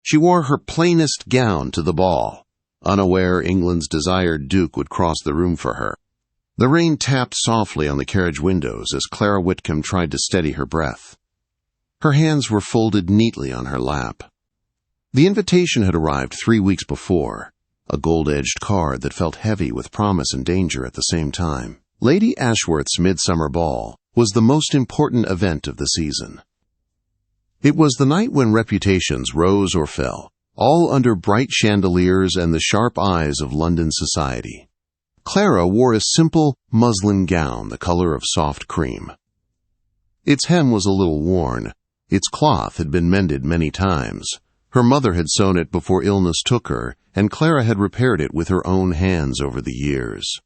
She wore her plainest gown to the ball, unaware England's desired duke would cross the room for her. The rain tapped softly on the carriage windows as Clara Witkim tried to steady her breath. Her hands were folded neatly on her lap. The invitation had arrived 3 weeks before, a gold-edged card that felt heavy with promise and danger at the same time. Lady Ashworth's Midsummer Ball was the most important event of the season. It was the night when reputations rose or fell, all under bright chandeliers and the sharp eyes of London society. Clara wore a simple muslin gown the color of soft cream. Its hem was a little worn. Its cloth had been mended many times. Her mother had sewn it before illness took her, and Clara had repaired it with her own hands over the years.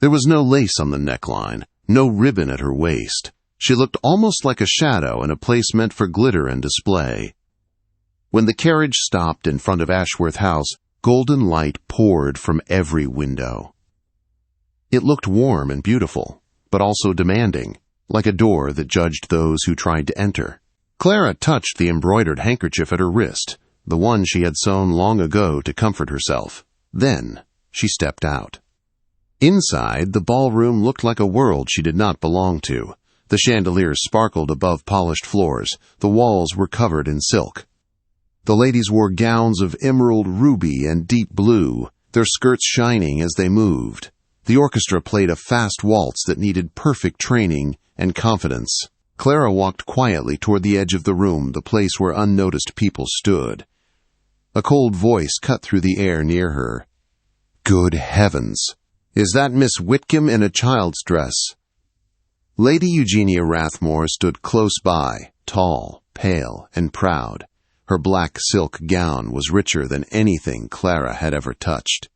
There was no lace on the neckline, no ribbon at her waist. She looked almost like a shadow in a place meant for glitter and display. When the carriage stopped in front of Ashworth House, golden light poured from every window. It looked warm and beautiful, but also demanding, like a door that judged those who tried to enter. Clara touched the embroidered handkerchief at her wrist, the one she had sewn long ago to comfort herself. Then she stepped out. Inside, the ballroom looked like a world she did not belong to. The chandeliers sparkled above polished floors. The walls were covered in silk. The ladies wore gowns of emerald ruby and deep blue, their skirts shining as they moved. The orchestra played a fast waltz that needed perfect training and confidence. Clara walked quietly toward the edge of the room, the place where unnoticed people stood. A cold voice cut through the air near her. "Good heavens! Is that Miss Witkim in a child's dress?" Lady Eugenia Rathmore stood close by, tall, pale, and proud. Her black silk gown was richer than anything Clara had ever touched.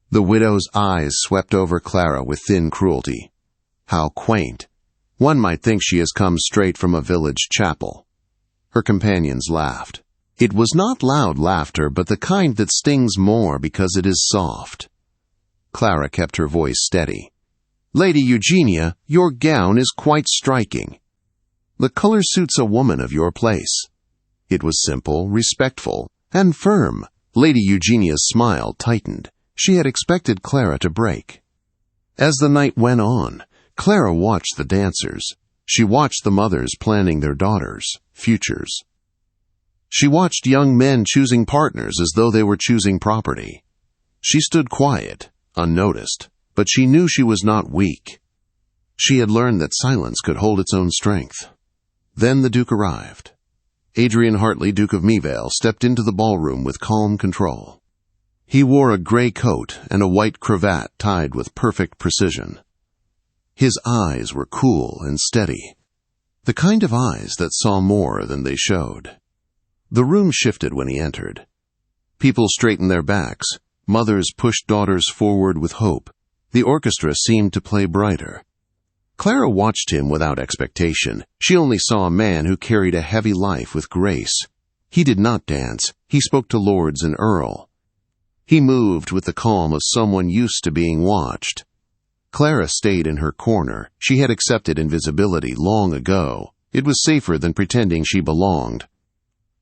The widow's eyes swept over Clara with thin cruelty. How quaint! One might think she has come straight from a village chapel. Her companions laughed. It was not loud laughter, but the kind that stings more because it is soft. Clara kept her voice steady. "Lady Eugenia, your gown is quite striking. The color suits a woman of your place." It was simple, respectful, and firm. Lady Eugenia's smile tightened. She had expected Clara to break. As the night went on, Clara watched the dancers. She watched the mothers planning their daughters' futures. She watched young men choosing partners as though they were choosing property. She stood quiet, unnoticed, but she knew she was not weak. She had learned that silence could hold its own strength. Then the Duke arrived. Adrien Hartley, Duke of Meevale, stepped into the ballroom with calm control. He wore a gray coat and a white cravat tied with perfect precision. His eyes were cool and steady, the kind of eyes that saw more than they showed. The room shifted when he entered. People straightened their backs. Mothers pushed daughters forward with hope. The orchestra seemed to play brighter. Clara watched him without expectation. She only saw a man who carried a heavy life with grace. He did not dance. He spoke to lords and earl. He moved with the calm of someone used to being watched. Clara stayed in her corner. She had accepted invisibility long ago. It was safer than pretending she belonged.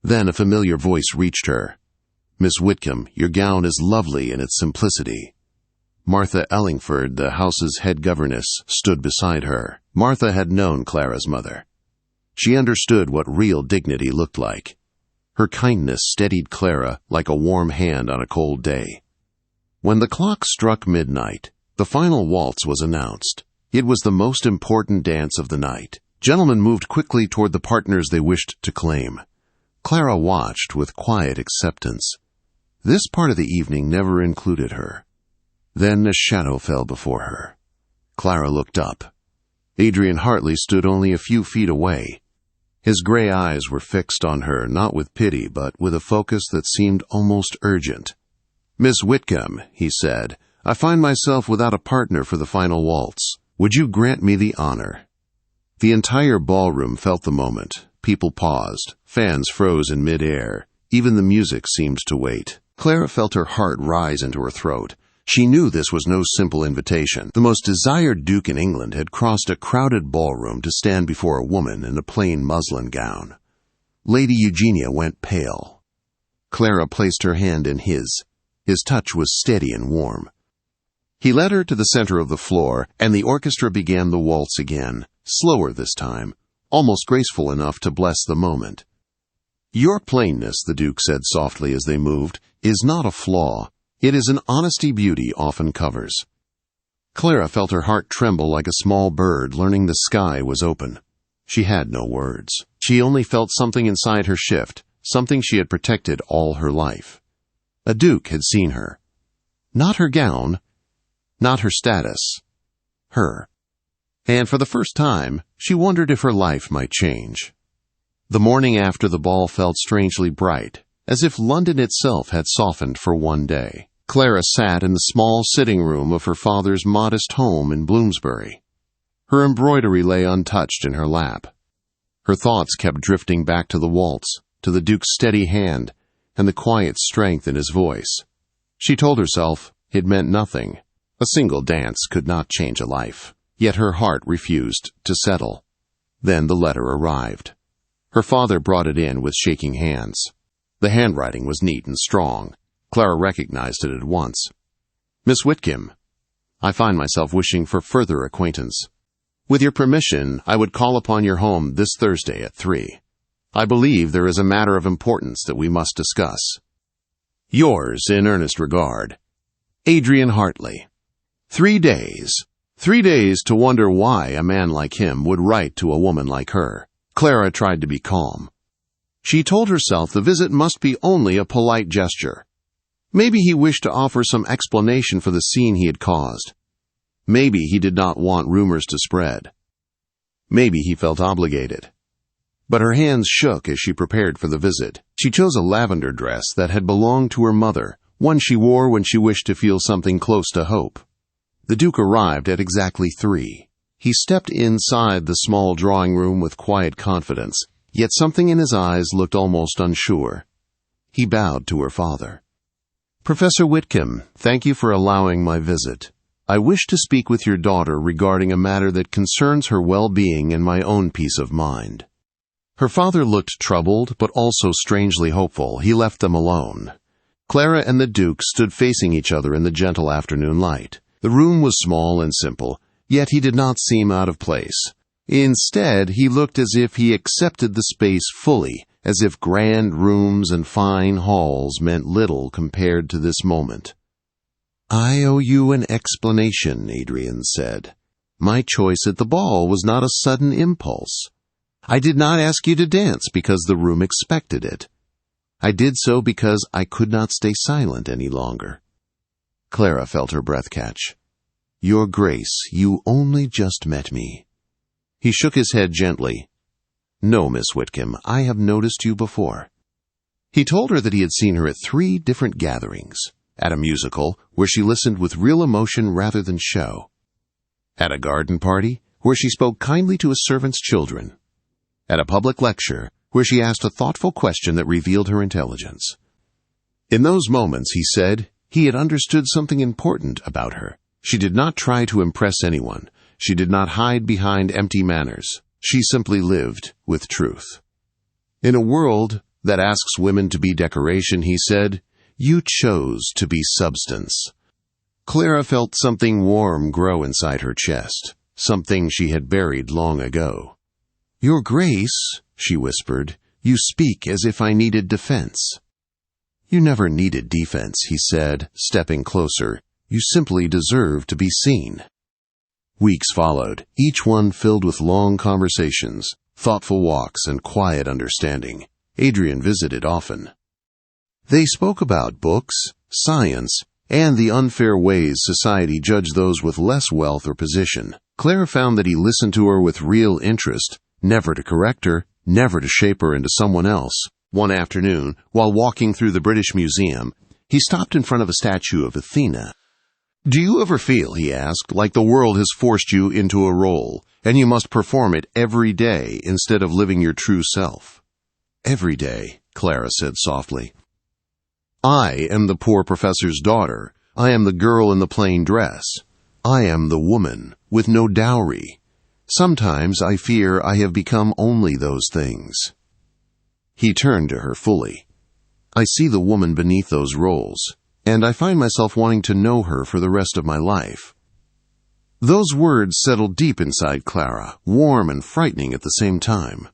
Then a familiar voice reached her. "Miss Witkim, your gown is lovely in its simplicity." Martha Ellingford, the house's head governess, stood beside her. Martha had known Clara's mother. She understood what real dignity looked like. Her kindness steadied Clara like a warm hand on a cold day. When the clock struck midnight, the final waltz was announced. It was the most important dance of the night. Gentlemen moved quickly toward the partners they wished to claim. Clara watched with quiet acceptance. This part of the evening never included her. Then a shadow fell before her. Clara looked up. Adrien Hartley stood only a few feet away. His gray eyes were fixed on her, not with pity, but with a focus that seemed almost urgent. "Miss Witkim," he said, "I find myself without a partner for the final waltz. Would you grant me the honor?" The entire ballroom felt the moment. People paused. Fans froze in mid-air. Even the music seemed to wait. Clara felt her heart rise into her throat. She knew this was no simple invitation. The most desired duke in England had crossed a crowded ballroom to stand before a woman in a plain muslin gown. Lady Eugenia went pale. Clara placed her hand in his. His touch was steady and warm. He led her to the center of the floor, and the orchestra began the waltz again, slower this time, almost graceful enough to bless the moment. "Your plainness," the Duke said softly as they moved, "is not a flaw. It is an honesty beauty often covers." Clara felt her heart tremble like a small bird learning the sky was open. She had no words. She only felt something inside her shift, something she had protected all her life. A duke had seen her. Not her gown, not her status. Her. And for the first time, she wondered if her life might change. The morning after the ball felt strangely bright, as if London itself had softened for one day. Clara sat in the small sitting room of her father's modest home in Bloomsbury. Her embroidery lay untouched in her lap. Her thoughts kept drifting back to the waltz, to the Duke's steady hand, and the quiet strength in his voice. She told herself it meant nothing. A single dance could not change a life. Yet her heart refused to settle. Then the letter arrived. Her father brought it in with shaking hands. The handwriting was neat and strong. Clara recognized it at once. "Miss Witkim, I find myself wishing for further acquaintance. With your permission, I would call upon your home this Thursday at 3. I believe there is a matter of importance that we must discuss. Yours in earnest regard, Adrien Hartley." 3 days. 3 days to wonder why a man like him would write to a woman like her. Clara tried to be calm. She told herself the visit must be only a polite gesture. Maybe he wished to offer some explanation for the scene he had caused. Maybe he did not want rumors to spread. Maybe he felt obligated. But her hands shook as she prepared for the visit. She chose a lavender dress that had belonged to her mother, one she wore when she wished to feel something close to hope. The Duke arrived at exactly 3. He stepped inside the small drawing room with quiet confidence, yet something in his eyes looked almost unsure. He bowed to her father. "Professor Witkim, thank you for allowing my visit. I wish to speak with your daughter regarding a matter that concerns her well-being and my own peace of mind." Her father looked troubled, but also strangely hopeful. He left them alone. Clara and the Duke stood facing each other in the gentle afternoon light. The room was small and simple, yet he did not seem out of place. Instead, he looked as if he accepted the space fully, as if grand rooms and fine halls meant little compared to this moment. "I owe you an explanation," Adrien said. "My choice at the ball was not a sudden impulse. I did not ask you to dance because the room expected it. I did so because I could not stay silent any longer." Clara felt her breath catch. "Your Grace, you only just met me." He shook his head gently. "No, Miss Witkim, I have noticed you before." He told her that he had seen her at 3 different gatherings. At a musical, where she listened with real emotion rather than show. At a garden party, where she spoke kindly to a servant's children. At a public lecture, where she asked a thoughtful question that revealed her intelligence. In those moments, he said, he had understood something important about her. She did not try to impress anyone. She did not hide behind empty manners. She simply lived with truth. In a world that asks women to be decoration, he said, you chose to be substance. Clara felt something warm grow inside her chest, something she had buried long ago. Your Grace, she whispered, you speak as if I needed defense. You never needed defense, he said, stepping closer. You simply deserve to be seen. Weeks followed, each one filled with long conversations, thoughtful walks, and quiet understanding. Adrien visited often. They spoke about books, science, and the unfair ways society judged those with less wealth or position. Clara found that he listened to her with real interest, never to correct her, never to shape her into someone else. One afternoon, while walking through the British Museum, he stopped in front of a statue of Athena. Do you ever feel, he asked, like the world has forced you into a role, and you must perform it every day instead of living your true self? Every day, Clara said softly. I am the poor professor's daughter. I am the girl in the plain dress. I am the woman with no dowry. Sometimes I fear I have become only those things. He turned to her fully. I see the woman beneath those roles, and I find myself wanting to know her for the rest of my life." Those words settled deep inside Clara, warm and frightening at the same time.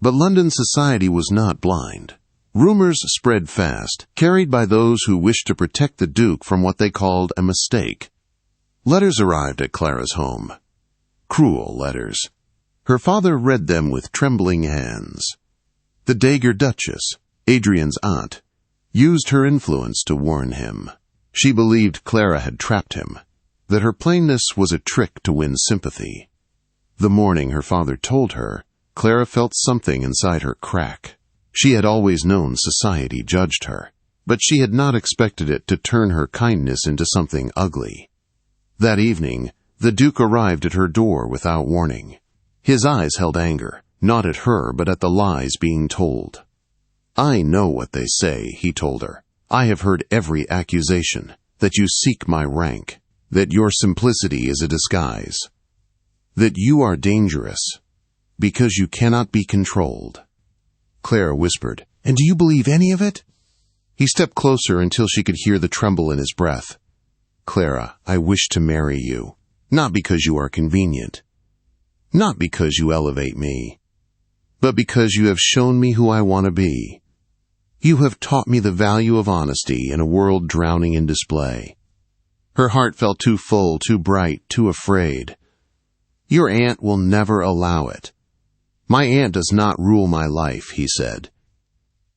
But London society was not blind. Rumors spread fast, carried by those who wished to protect the Duke from what they called a mistake. Letters arrived at Clara's home. Cruel letters. Her father read them with trembling hands. The Dagger Duchess, Adrien's aunt, used her influence to warn him. She believed Clara had trapped him, that her plainness was a trick to win sympathy. The morning her father told her, Clara felt something inside her crack. She had always known society judged her, but she had not expected it to turn her kindness into something ugly. That evening, the Duke arrived at her door without warning. His eyes held anger, not at her but at the lies being told. "I know what they say," he told her. "I have heard every accusation, that you seek my rank, that your simplicity is a disguise, that you are dangerous, because you cannot be controlled." Clara whispered, "And do you believe any of it?" He stepped closer until she could hear the tremble in his breath. "Clara, I wish to marry you, not because you are convenient, not because you elevate me, but because you have shown me who I want to be. You have taught me the value of honesty in a world drowning in display." Her heart felt too full, too bright, too afraid. "Your aunt will never allow it." "My aunt does not rule my life," he said.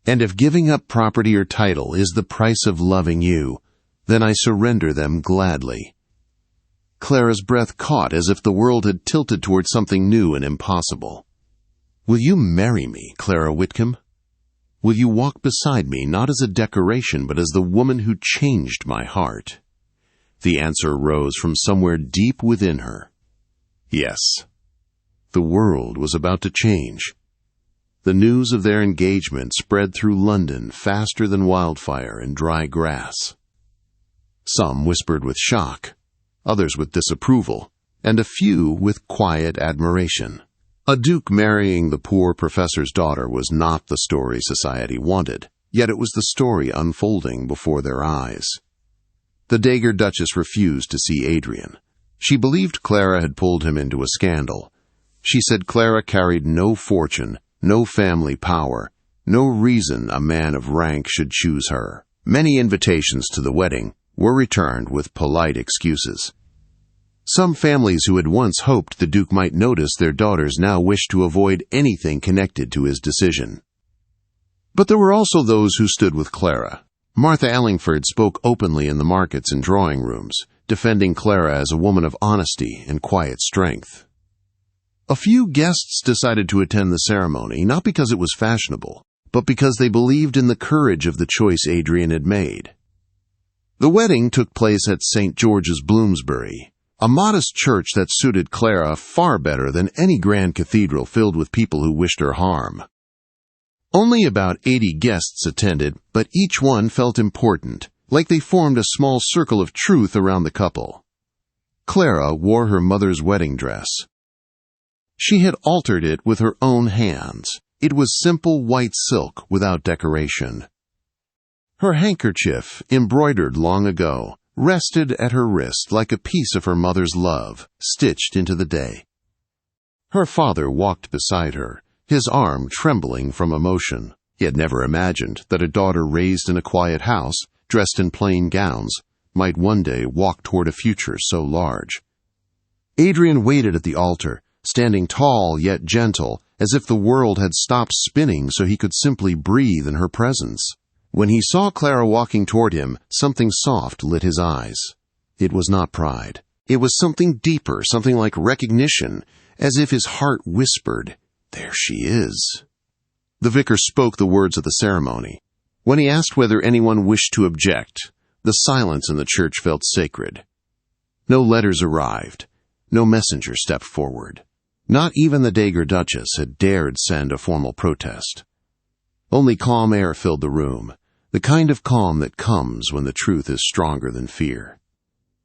"And if giving up property or title is the price of loving you, then I surrender them gladly." Clara's breath caught as if the world had tilted toward something new and impossible. "Will you marry me, Clara Witkim? Will you walk beside me not as a decoration but as the woman who changed my heart?" The answer rose from somewhere deep within her. Yes. The world was about to change. The news of their engagement spread through London faster than wildfire in dry grass. Some whispered with shock, others with disapproval, and a few with quiet admiration. A duke marrying the poor professor's daughter was not the story society wanted, yet it was the story unfolding before their eyes. The Dagger Duchess refused to see Adrien. She believed Clara had pulled him into a scandal. She said Clara carried no fortune, no family power, no reason a man of rank should choose her. Many invitations to the wedding were returned with polite excuses. Some families who had once hoped the Duke might notice their daughters now wished to avoid anything connected to his decision. But there were also those who stood with Clara. Martha Ellingford spoke openly in the markets and drawing rooms, defending Clara as a woman of honesty and quiet strength. A few guests decided to attend the ceremony, not because it was fashionable, but because they believed in the courage of the choice Adrien had made. The wedding took place at St. George's, Bloomsbury, a modest church that suited Clara far better than any grand cathedral filled with people who wished her harm. Only about 80 guests attended, but each one felt important, like they formed a small circle of truth around the couple. Clara wore her mother's wedding dress. She had altered it with her own hands. It was simple white silk without decoration. Her handkerchief, embroidered long ago, rested at her wrist like a piece of her mother's love, stitched into the day. Her father walked beside her, his arm trembling from emotion. He had never imagined that a daughter raised in a quiet house, dressed in plain gowns, might one day walk toward a future so large. Adrien waited at the altar, standing tall yet gentle, as if the world had stopped spinning so he could simply breathe in her presence. When he saw Clara walking toward him, something soft lit his eyes. It was not pride. It was something deeper, something like recognition, as if his heart whispered, "There she is." The vicar spoke the words of the ceremony. When he asked whether anyone wished to object, the silence in the church felt sacred. No letters arrived. No messenger stepped forward. Not even the Dagger Duchess had dared send a formal protest. Only calm air filled the room, the kind of calm that comes when the truth is stronger than fear.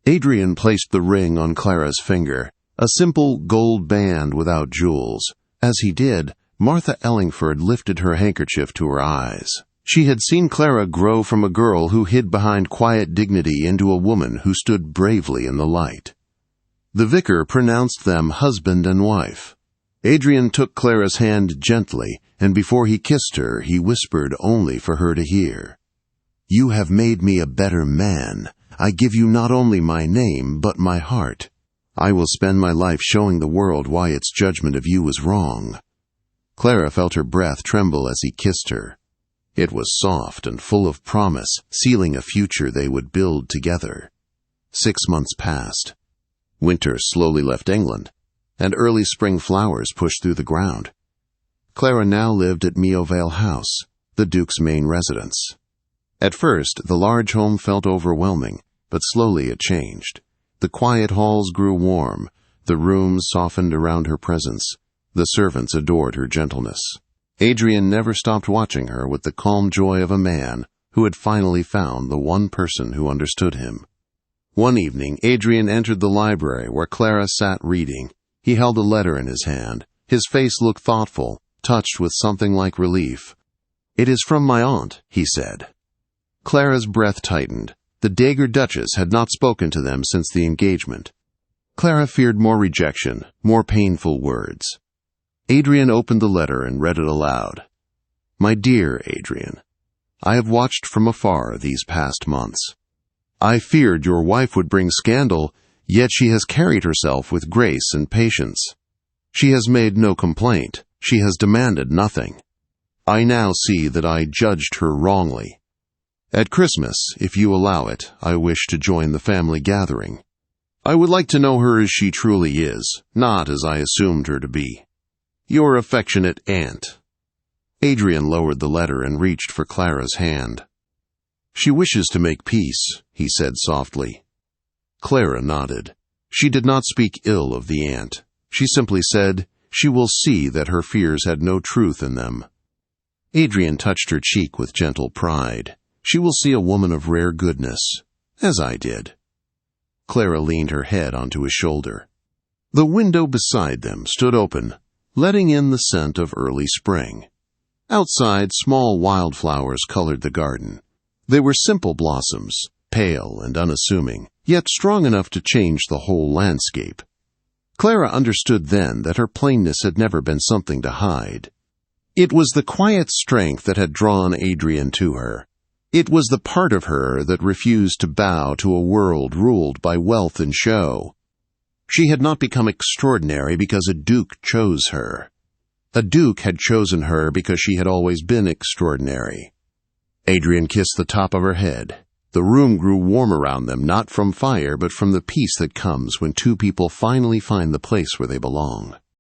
Adrien placed the ring on Clara's finger, a simple gold band without jewels. As he did, Martha Ellingford lifted her handkerchief to her eyes. She had seen Clara grow from a girl who hid behind quiet dignity into a woman who stood bravely in the light. The vicar pronounced them husband and wife. Adrien took Clara's hand gently, and before he kissed her, he whispered only for her to hear. "You have made me a better man. I give you not only my name, but my heart. I will spend my life showing the world why its judgment of you was wrong." Clara felt her breath tremble as he kissed her. It was soft and full of promise, sealing a future they would build together. 6 months passed. Winter slowly left England, and early spring flowers pushed through the ground. Clara now lived at Meovale House, the Duke's main residence. At first, the large home felt overwhelming, but slowly it changed. The quiet halls grew warm, the rooms softened around her presence. The servants adored her gentleness. Adrien never stopped watching her with the calm joy of a man who had finally found the one person who understood him. One evening, Adrien entered the library where Clara sat reading. He held a letter in his hand. His face looked thoughtful, touched with something like relief. "It is from my aunt," he said. Clara's breath tightened. The Dagger Duchess had not spoken to them since the engagement. Clara feared more rejection, more painful words. Adrien opened the letter and read it aloud. "My dear Adrien, I have watched from afar these past months. I feared your wife would bring scandal, yet she has carried herself with grace and patience. She has made no complaint. She has demanded nothing. I now see that I judged her wrongly. At Christmas, if you allow it, I wish to join the family gathering. I would like to know her as she truly is, not as I assumed her to be. Your affectionate aunt." Adrien lowered the letter and reached for Clara's hand. "She wishes to make peace," he said softly. Clara nodded. She did not speak ill of the aunt. She simply said, "She will see that her fears had no truth in them." Adrien touched her cheek with gentle pride. "She will see a woman of rare goodness, as I did." Clara leaned her head onto his shoulder. The window beside them stood open, letting in the scent of early spring. Outside, small wildflowers colored the garden. They were simple blossoms, pale and unassuming, yet strong enough to change the whole landscape. Clara understood then that her plainness had never been something to hide. It was the quiet strength that had drawn Adrien to her. It was the part of her that refused to bow to a world ruled by wealth and show. She had not become extraordinary because a duke chose her. A duke had chosen her because she had always been extraordinary. Adrien kissed the top of her head. The room grew warm around them, not from fire, but from the peace that comes when two people finally find the place where they belong.